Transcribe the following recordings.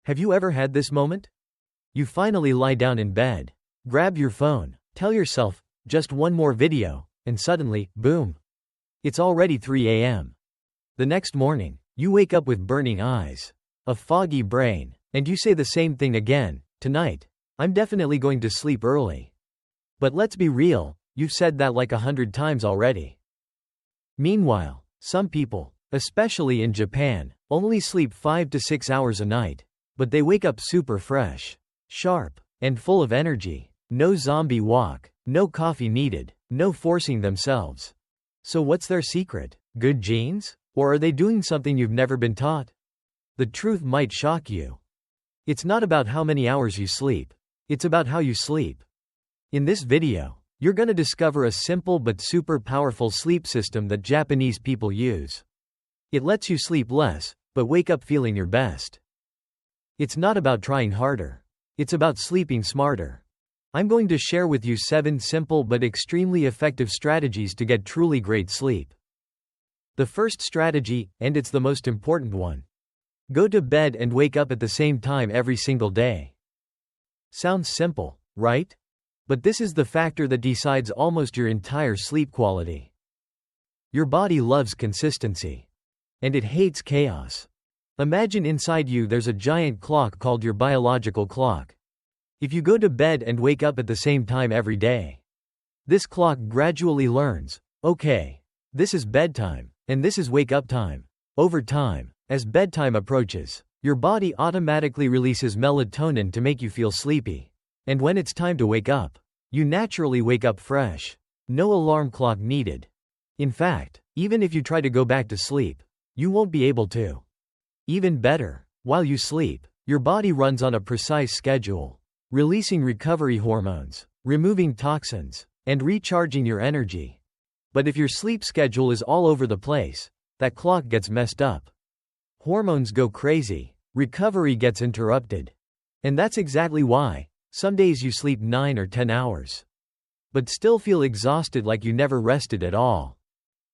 Have you ever had this moment? You finally lie down in bed, grab your phone, tell yourself, just one more video, and suddenly, boom! It's already 3 a.m. The next morning, you wake up with burning eyes, a foggy brain, and you say the same thing again, tonight, I'm definitely going to sleep early. But let's be real, you've said that like 100 times already. Meanwhile, some people, especially in Japan, only sleep 5 to 6 hours a night, but they wake up super fresh, sharp, and full of energy. No zombie walk, no coffee needed, no forcing themselves. So what's their secret? Good genes? Or are they doing something you've never been taught? The truth might shock you. It's not about how many hours you sleep. It's about how you sleep. In this video, you're gonna discover a simple but super powerful sleep system that Japanese people use. It lets you sleep less, but wake up feeling your best. It's not about trying harder. It's about sleeping smarter. I'm going to share with you 7 simple but extremely effective strategies to get truly great sleep. The first strategy, and it's the most important one. Go to bed and wake up at the same time every single day. Sounds simple, right? But this is the factor that decides almost your entire sleep quality. Your body loves consistency. And it hates chaos. Imagine inside you there's a giant clock called your biological clock. If you go to bed and wake up at the same time every day, this clock gradually learns, okay, this is bedtime, and this is wake up time. Over time, as bedtime approaches, your body automatically releases melatonin to make you feel sleepy. And when it's time to wake up, you naturally wake up fresh. No alarm clock needed. In fact, even if you try to go back to sleep, you won't be able to. Even better, while you sleep, your body runs on a precise schedule, releasing recovery hormones, removing toxins, and recharging your energy. But if your sleep schedule is all over the place, that clock gets messed up. Hormones go crazy, recovery gets interrupted. And that's exactly why, some days you sleep 9 or 10 hours, but still feel exhausted like you never rested at all.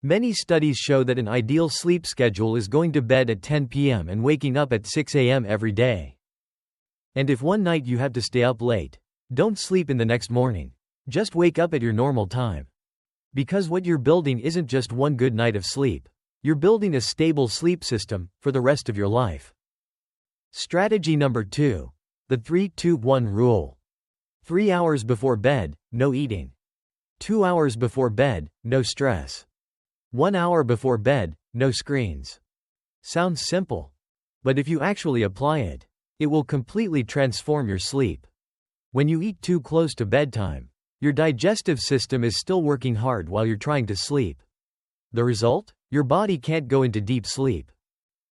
Many studies show that an ideal sleep schedule is going to bed at 10 p.m. and waking up at 6 a.m. every day. And if one night you have to stay up late, don't sleep in the next morning. Just wake up at your normal time. Because what you're building isn't just one good night of sleep. You're building a stable sleep system for the rest of your life. Strategy number 2. The 3-2-1 rule. 3 hours before bed, no eating. 2 hours before bed, no stress. 1 hour before bed, no screens. Sounds simple. But if you actually apply it, it will completely transform your sleep. When you eat too close to bedtime, your digestive system is still working hard while you're trying to sleep. The result? Your body can't go into deep sleep.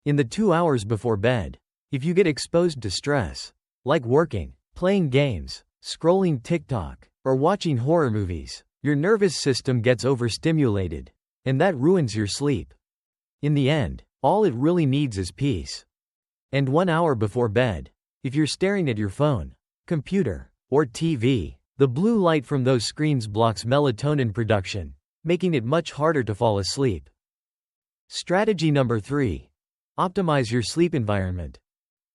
In the 2 hours before bed, if you get exposed to stress, like working, playing games, scrolling TikTok, or watching horror movies, your nervous system gets overstimulated. And that ruins your sleep. In the end, all it really needs is peace. And 1 hour before bed, if you're staring at your phone, computer, or TV, the blue light from those screens blocks melatonin production, making it much harder to fall asleep. Strategy number 3. Optimize your sleep environment.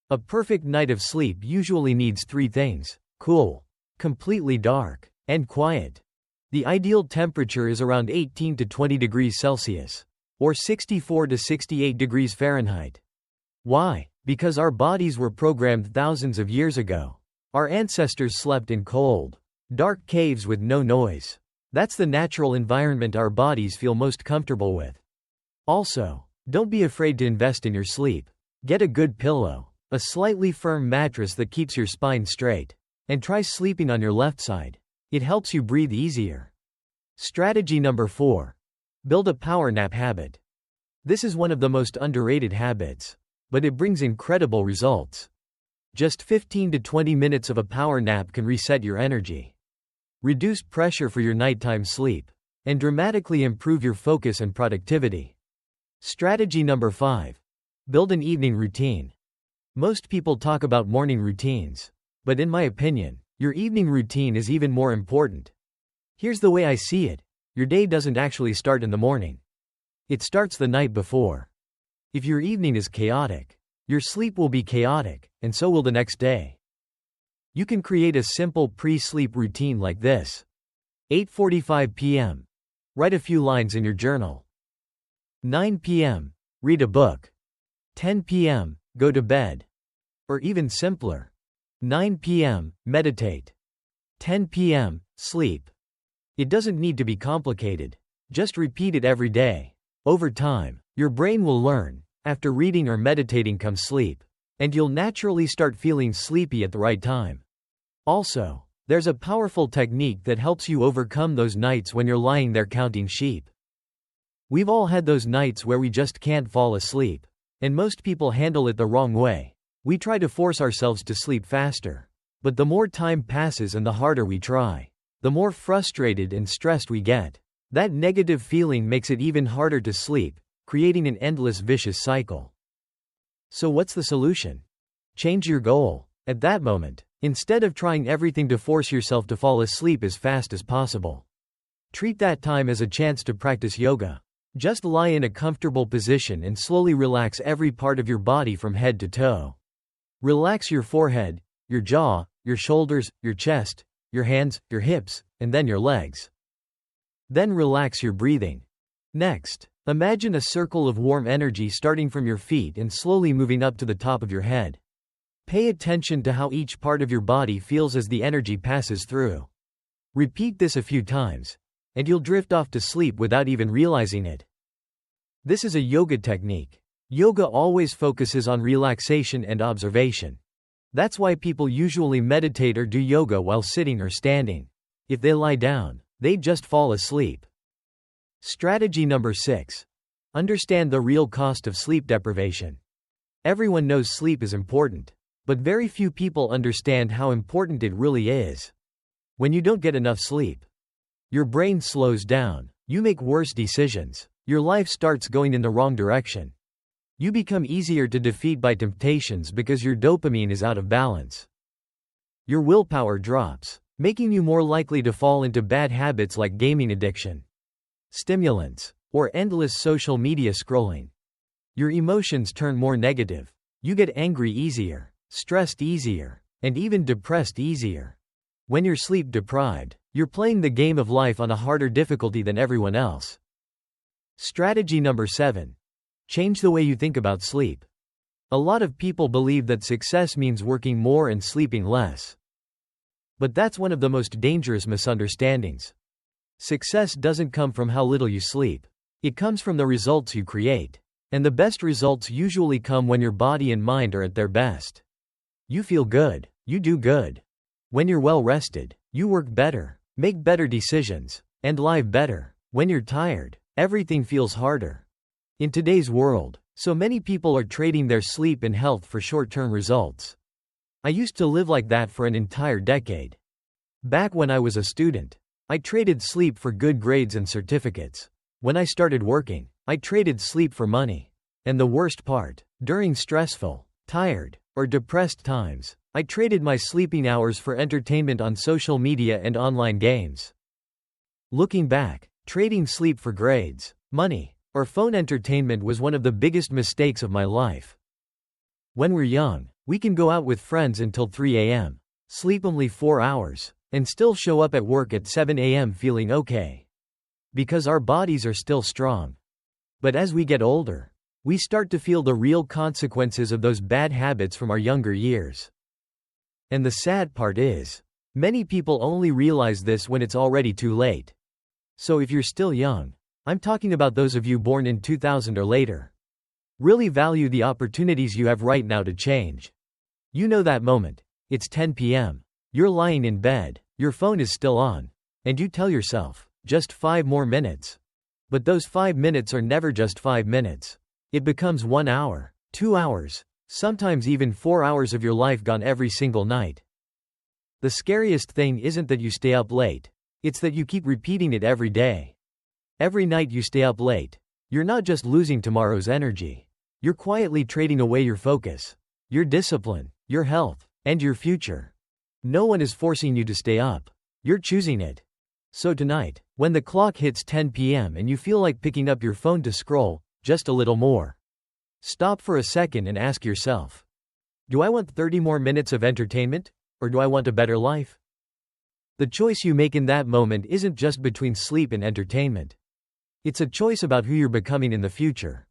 A perfect night of sleep usually needs 3 things: cool, completely dark, and quiet. The ideal temperature is around 18 to 20 degrees Celsius, or 64 to 68 degrees Fahrenheit. Why? Because our bodies were programmed thousands of years ago. Our ancestors slept in cold, dark caves with no noise. That's the natural environment our bodies feel most comfortable with. Also, don't be afraid to invest in your sleep. Get a good pillow, a slightly firm mattress that keeps your spine straight, and try sleeping on your left side. It helps you breathe easier. Strategy number 4. Build a power nap habit. This is one of the most underrated habits, but it brings incredible results. Just 15 to 20 minutes of a power nap can reset your energy, reduce pressure for your nighttime sleep, and dramatically improve your focus and productivity. Strategy number 5. Build an evening routine. Most people talk about morning routines, but in my opinion, your evening routine is even more important. Here's the way I see it. Your day doesn't actually start in the morning. It starts the night before. If your evening is chaotic, Your sleep will be chaotic, and so will the next day. You can create a simple pre-sleep routine like this. 8:45 p.m. Write a few lines in your journal. 9 p.m. Read a book. 10 p.m. Go to bed. Or even simpler. 9 p.m. Meditate. 10 p.m. Sleep. It doesn't need to be complicated. Just repeat it every day. Over time, your brain will learn. After reading or meditating comes sleep. And you'll naturally start feeling sleepy at the right time. Also, there's a powerful technique that helps you overcome those nights when you're lying there counting sheep. We've all had those nights where we just can't fall asleep. And most people handle it the wrong way. We try to force ourselves to sleep faster. But the more time passes and the harder we try, the more frustrated and stressed we get. That negative feeling makes it even harder to sleep, creating an endless vicious cycle. So what's the solution? Change your goal. At that moment, instead of trying everything to force yourself to fall asleep as fast as possible, treat that time as a chance to practice yoga. Just lie in a comfortable position and slowly relax every part of your body from head to toe. Relax your forehead, your jaw, your shoulders, your chest, your hands, your hips, and then your legs. Then relax your breathing. Next, imagine a circle of warm energy starting from your feet and slowly moving up to the top of your head. Pay attention to how each part of your body feels as the energy passes through. Repeat this a few times, and you'll drift off to sleep without even realizing it. This is a yoga technique. Yoga always focuses on relaxation and observation. That's why people usually meditate or do yoga while sitting or standing. If they lie down, they just fall asleep. Strategy number 6. Understand the real cost of sleep deprivation. Everyone knows sleep is important, but very few people understand how important it really is. When you don't get enough sleep, your brain slows down, you make worse decisions, your life starts going in the wrong direction. You become easier to defeat by temptations because your dopamine is out of balance. Your willpower drops, making you more likely to fall into bad habits like gaming addiction, stimulants, or endless social media scrolling. Your emotions turn more negative. You get angry easier, stressed easier, and even depressed easier. When you're sleep deprived, you're playing the game of life on a harder difficulty than everyone else. Strategy number 7. Change the way you think about sleep. A lot of people believe that success means working more and sleeping less. But that's one of the most dangerous misunderstandings. Success doesn't come from how little you sleep. It comes from the results you create. And the best results usually come when your body and mind are at their best. You feel good, you do good. When you're well rested, you work better, make better decisions, and live better. When you're tired, everything feels harder. In today's world, so many people are trading their sleep and health for short-term results. I used to live like that for an entire decade. Back when I was a student, I traded sleep for good grades and certificates. When I started working, I traded sleep for money. And the worst part, during stressful, tired, or depressed times, I traded my sleeping hours for entertainment on social media and online games. Looking back, trading sleep for grades, money, or phone entertainment was one of the biggest mistakes of my life. When we're young, we can go out with friends until 3 a.m., sleep only 4 hours, and still show up at work at 7 a.m. feeling okay. Because our bodies are still strong. But as we get older, we start to feel the real consequences of those bad habits from our younger years. And the sad part is, many people only realize this when it's already too late. So if you're still young, I'm talking about those of you born in 2000 or later. Really value the opportunities you have right now to change. You know that moment. It's 10 p.m. You're lying in bed, your phone is still on, and you tell yourself, just 5 more minutes. But those 5 minutes are never just 5 minutes. It becomes 1 hour, 2 hours, sometimes even 4 hours of your life gone every single night. The scariest thing isn't that you stay up late, it's that you keep repeating it every day. Every night you stay up late, you're not just losing tomorrow's energy. You're quietly trading away your focus, your discipline, your health, and your future. No one is forcing you to stay up. You're choosing it. So tonight, when the clock hits 10 p.m. and you feel like picking up your phone to scroll, just a little more, Stop for a second and ask yourself, do I want 30 more minutes of entertainment, or do I want a better life? The choice you make in that moment isn't just between sleep and entertainment. It's a choice about who you're becoming in the future.